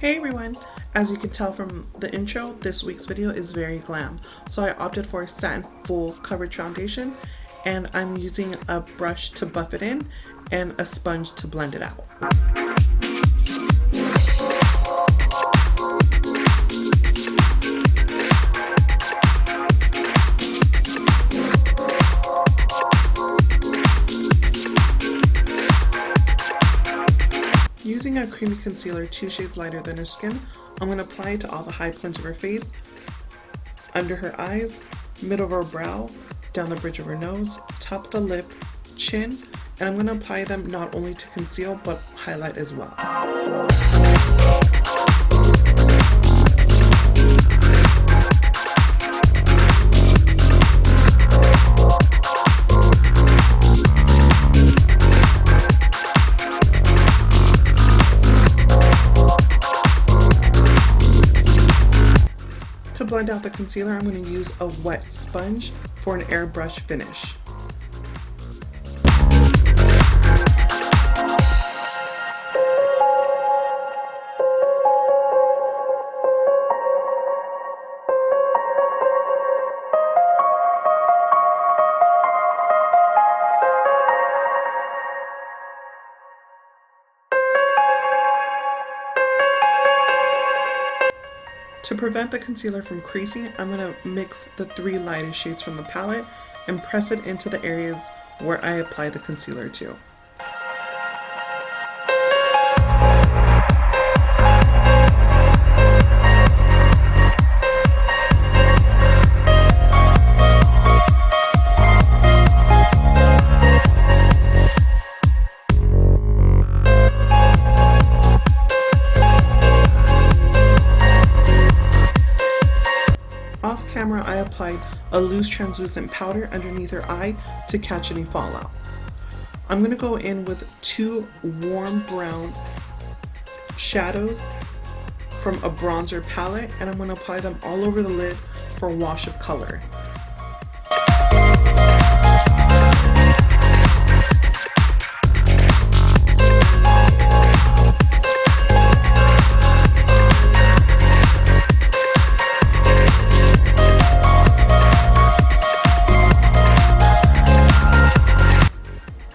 Hey everyone! As you can tell from the intro, this week's video is very glam. So I opted for a satin full coverage foundation, and I'm using a brush to buff it in and a sponge to blend it out. Using a creamy concealer 2 shades lighter than her skin, I'm going to apply it to all the high points of her face, under her eyes, middle of her brow, down the bridge of her nose, top of the lip, chin, and I'm going to apply them not only to conceal but highlight as well. To blend out the concealer, I'm going to use a wet sponge for an airbrush finish. To prevent the concealer from creasing, I'm going to mix the 3 lightest shades from the palette and press it into the areas where I apply the concealer to. Off camera, I applied a loose translucent powder underneath her eye to catch any fallout. I'm going to go in with 2 warm brown shadows from a bronzer palette, and I'm going to apply them all over the lid for a wash of color.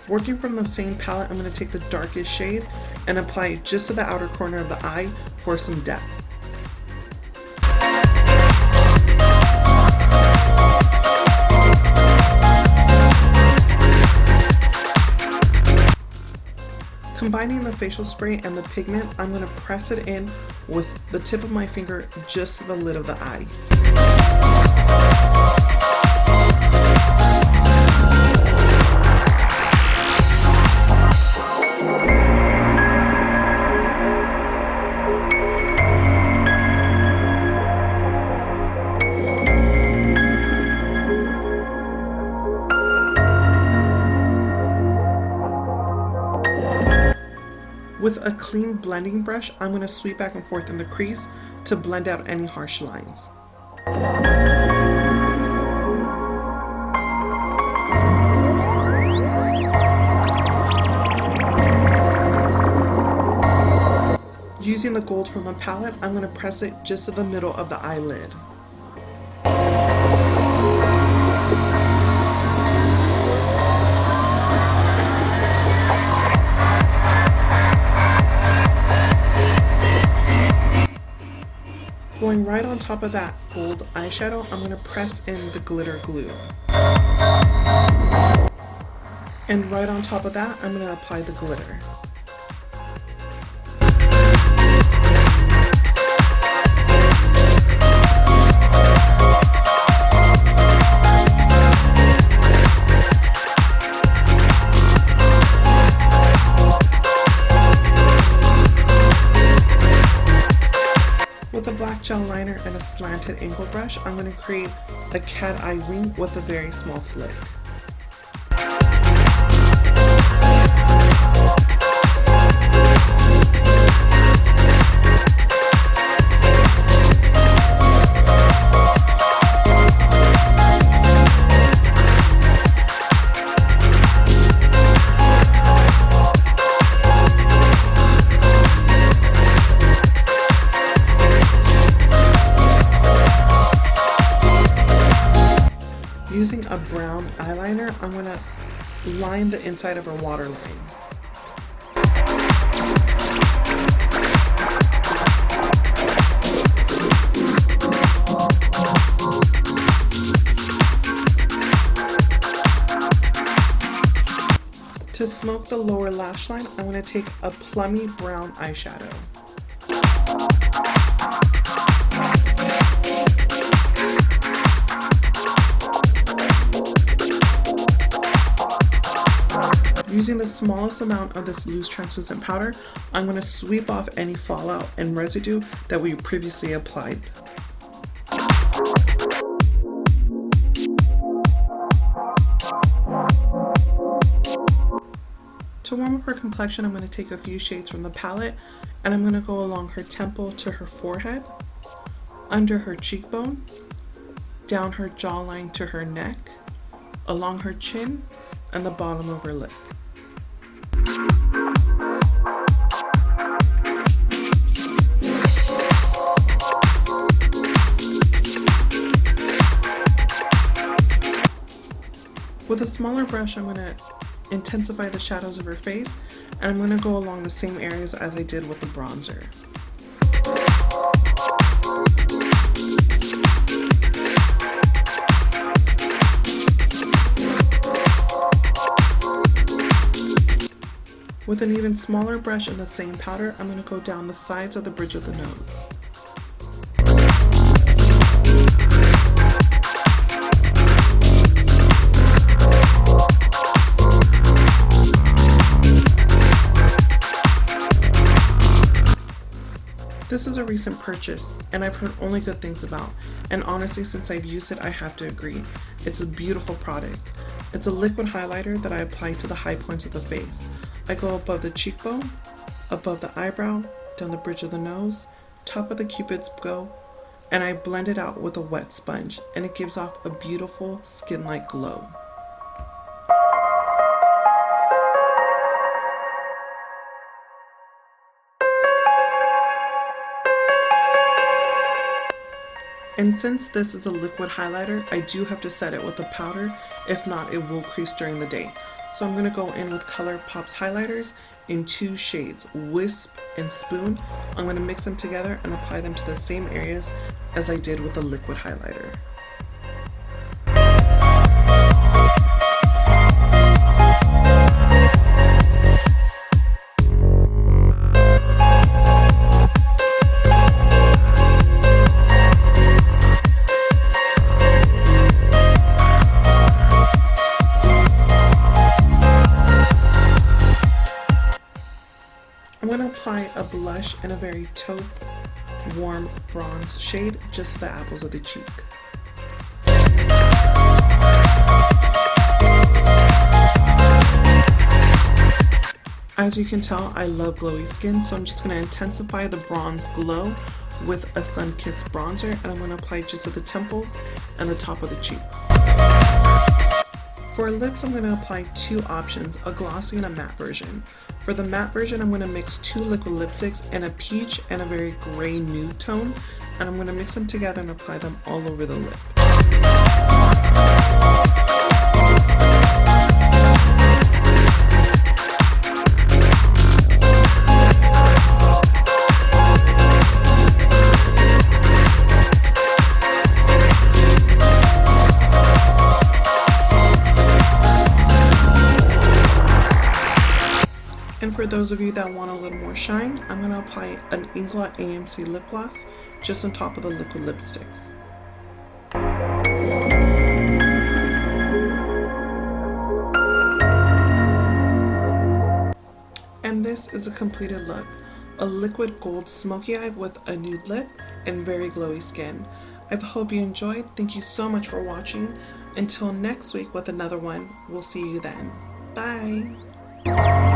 Working from the same palette, I'm going to take the darkest shade and apply it just to the outer corner of the eye for some depth. Combining the facial spray and the pigment, I'm going to press it in with the tip of my finger just to the lid of the eye. With a clean blending brush, I'm going to sweep back and forth in the crease to blend out any harsh lines. Using the gold from the palette, I'm going to press it just to the middle of the eyelid. Going right on top of that gold eyeshadow, I'm going to press in the glitter glue. And right on top of that, I'm going to apply the glitter. With a black gel liner and a slanted angle brush, I'm going to create a cat eye wing with a very small flick. eyeliner, I'm going to line the inside of her waterline. To smoke the lower lash line, I'm going to take a plummy brown eyeshadow. Using the smallest amount of this loose translucent powder, I'm going to sweep off any fallout and residue that we previously applied. To warm up her complexion, I'm going to take a few shades from the palette and I'm going to go along her temple to her forehead, under her cheekbone, down her jawline to her neck, along her chin, and the bottom of her lip. With a smaller brush, I'm going to intensify the shadows of her face, and I'm going to go along the same areas as I did with the bronzer. With an even smaller brush and the same powder, I'm going to go down the sides of the bridge of the nose. This is a recent purchase and I've heard only good things about, and honestly since I've used it I have to agree. It's a beautiful product. It's a liquid highlighter that I apply to the high points of the face. I go above the cheekbone, above the eyebrow, down the bridge of the nose, top of the cupid's bow, and I blend it out with a wet sponge, and it gives off a beautiful skin-like glow. And since this is a liquid highlighter, I do have to set it with a powder, if not it will crease during the day. So I'm going to go in with ColourPop's highlighters in two shades, Wisp and Spoon. I'm going to mix them together and apply them to the same areas as I did with the liquid highlighter. I'm going to apply a blush in a very taupe, warm bronze shade just to the apples of the cheek. As you can tell, I love glowy skin, so I'm just going to intensify the bronze glow with a sun-kissed bronzer, and I'm going to apply it just at the temples and the top of the cheeks. For lips, I'm going to apply two options, a glossy and a matte version. For the matte version, I'm going to mix two liquid lipsticks and a peach and a very gray nude tone, and I'm going to mix them together and apply them all over the lip. And for those of you that want a little more shine, I'm going to apply an Inglot AMC lip gloss just on top of the liquid lipsticks. And this is a completed look. A liquid gold smoky eye with a nude lip and very glowy skin. I hope you enjoyed. Thank you so much for watching. Until next week with another one, we'll see you then. Bye!